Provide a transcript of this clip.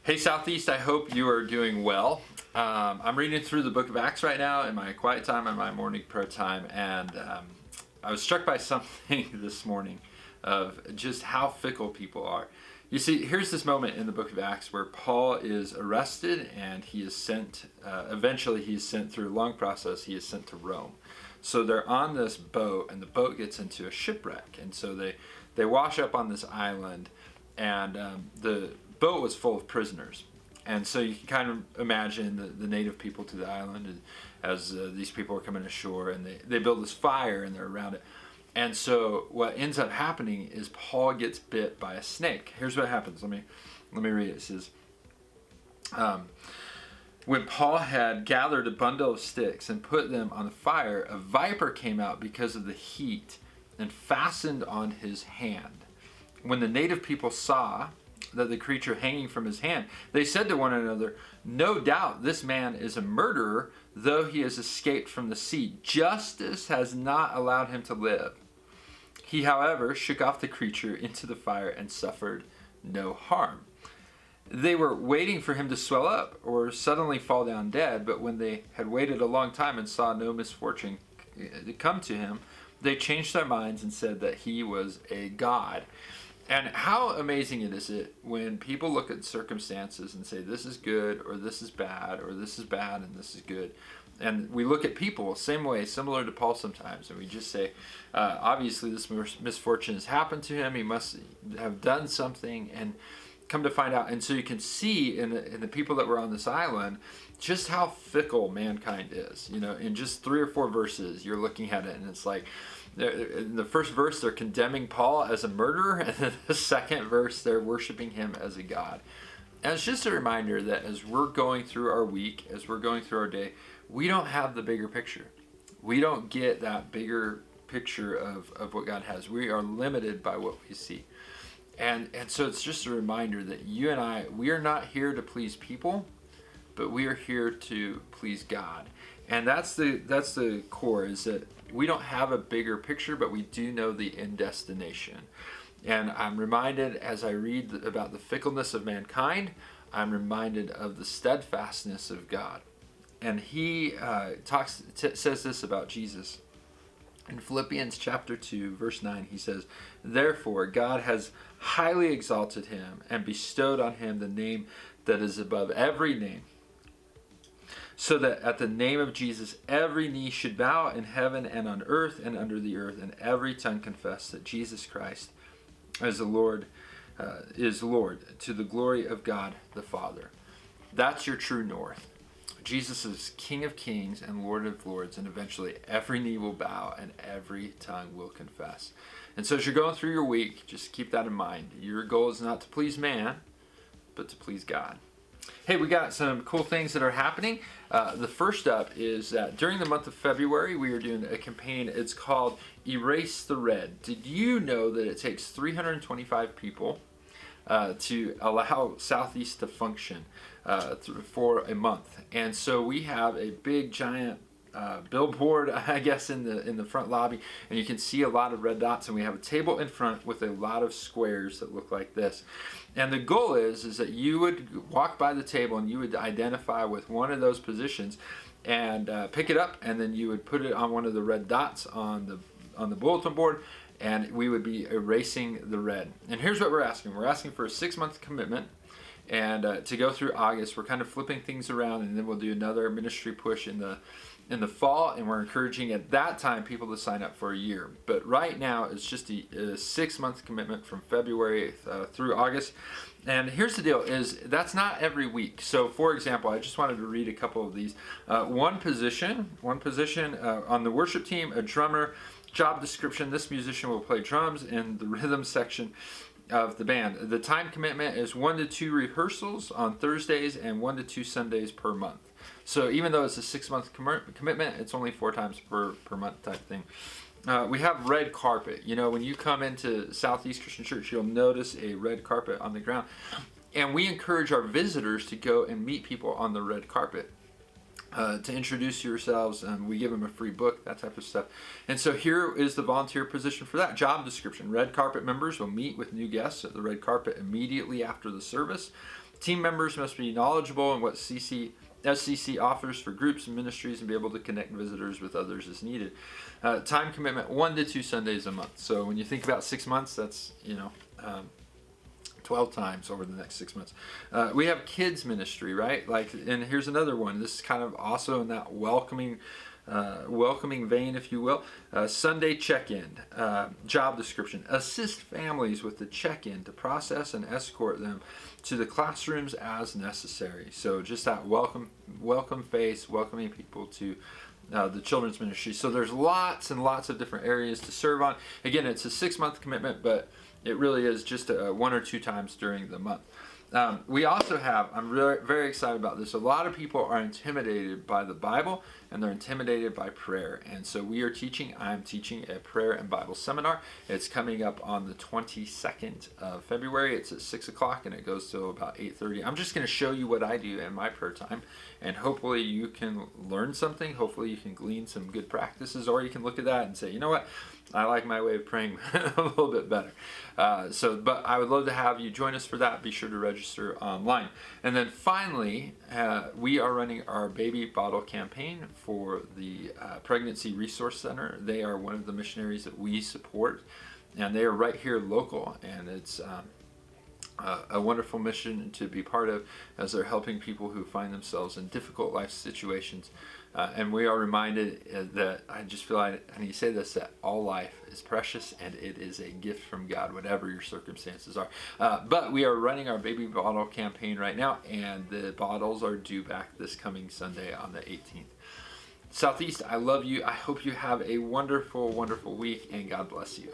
Hey Southeast, I hope you are doing well. I'm reading through the book of Acts right now in my quiet time and my morning prayer time, and I was struck by something this morning of just how fickle people are. You see, here's this moment in the book of Acts where Paul is arrested and he is sent, eventually he is sent through a long process, he is sent to Rome. So they're on this boat and the boat gets into a shipwreck, and so they wash up on this island, and the boat was full of prisoners. And so you can kind of imagine the native people to the island as these people are coming ashore, and they build this fire and they're around it. And so what ends up happening is Paul gets bit by a snake. Here's what happens. Let me read it. It says, when Paul had gathered a bundle of sticks and put them on the fire, a viper came out because of the heat and fastened on his hand. When the native people saw that the creature hanging from his hand, they said to one another, "No doubt this man is a murderer, though he has escaped from the sea. Justice has not allowed him to live." He, however, shook off the creature into the fire and suffered no harm. They were waiting for him to swell up or suddenly fall down dead, but when they had waited a long time and saw no misfortune come to him, they changed their minds and said that he was a god. And how amazing it is when people look at circumstances and say this is good or this is bad or this is bad and this is good. And we look at people same way, similar to Paul sometimes, and we just say, obviously this misfortune has happened to him. He must have done something, and come to find out. And so you can see in the people that were on this island just how fickle mankind is. You know, in just 3 or 4 verses, you're looking at it, and it's like, in the first verse, they're condemning Paul as a murderer, and in the second verse, they're worshiping him as a god. And it's just a reminder that as we're going through our week, as we're going through our day, we don't have the bigger picture. We don't get that bigger picture of what God has. We are limited by what we see. And so it's just a reminder that you and I, we are not here to please people, but we are here to please God. And that's the core, is that we don't have a bigger picture, but we do know the end destination. And I'm reminded as I read about the fickleness of mankind, I'm reminded of the steadfastness of God. And he says this about Jesus. In Philippians chapter 2, verse 9, he says, "Therefore God has highly exalted him and bestowed on him the name that is above every name, so that at the name of Jesus every knee should bow in heaven and on earth and under the earth, and every tongue confess that Jesus Christ is Lord, to the glory of God the Father." That's your true north. Jesus is King of Kings and Lord of Lords, and eventually every knee will bow and every tongue will confess. And so as you're going through your week, just keep that in mind. Your goal is not to please man, but to please God. Hey, we got some cool things that are happening. The first up is that during the month of February, we are doing a campaign. It's called Erase the Red. Did you know that it takes 325 people to allow Southeast to function for a month? And so we have a big giant billboard, I guess, in the front lobby, and you can see a lot of red dots, and we have a table in front with a lot of squares that look like this. And the goal is that you would walk by the table and you would identify with one of those positions and pick it up, and then you would put it on one of the red dots on the bulletin board, and we would be erasing the red. And here's what we're asking. We're asking for a 6-month commitment, and to go through August. We're kind of flipping things around, and then we'll do another ministry push in the fall, and we're encouraging at that time people to sign up for a year. But right now it's just a 6-month commitment from February through August. And here's the deal, is that's not every week. So for example, I just wanted to read a couple of these. One position on the worship team, a drummer. Job description: this musician will play drums in the rhythm section of the band. The time commitment is 1 to 2 rehearsals on Thursdays and 1 to 2 Sundays per month. So even though it's a 6-month commitment, it's only 4 times per month type thing. We have red carpet. You know, when you come into Southeast Christian Church, you'll notice a red carpet on the ground. And we encourage our visitors to go and meet people on the red carpet. To introduce yourselves, and we give them a free book, that type of stuff. And so here is the volunteer position for that. Job description: red carpet members will meet with new guests at the red carpet immediately after the service. Team members must be knowledgeable in what SCC offers for groups and ministries and be able to connect visitors with others as needed. Time commitment, 1 to 2 Sundays a month. So when you think about 6 months, that's 12 times over the next 6 months. We have kids ministry, right? And here's another one. This is kind of also in that welcoming vein, if you will. Sunday check-in, job description. Assist families with the check-in to process and escort them to the classrooms as necessary. So just that welcome face, welcoming people to the children's ministry. So there's lots and lots of different areas to serve on. Again, it's a 6-month commitment, but it really is just 1 or 2 times during the month. We also have, I'm really, very excited about this, a lot of people are intimidated by the Bible and they're intimidated by prayer. And so I'm teaching a prayer and Bible seminar. It's coming up on the 22nd of February. It's at 6 o'clock and it goes till about 8:30. I'm just going to show you what I do in my prayer time, and hopefully you can learn something. Hopefully you can glean some good practices, or you can look at that and say, you know what? I like my way of praying a little bit better. But I would love to have you join us for that. Be sure to register online. And then finally, we are running our baby bottle campaign for the Pregnancy Resource Center. They are one of the missionaries that we support, and they are right here local, and it's a wonderful mission to be part of as they're helping people who find themselves in difficult life situations. And we are reminded that, I just feel like I need to say this, that all life is precious and it is a gift from God, whatever your circumstances are. But we are running our baby bottle campaign right now, and the bottles are due back this coming Sunday on the 18th. Southeast, I love you. I hope you have a wonderful, wonderful week, and God bless you.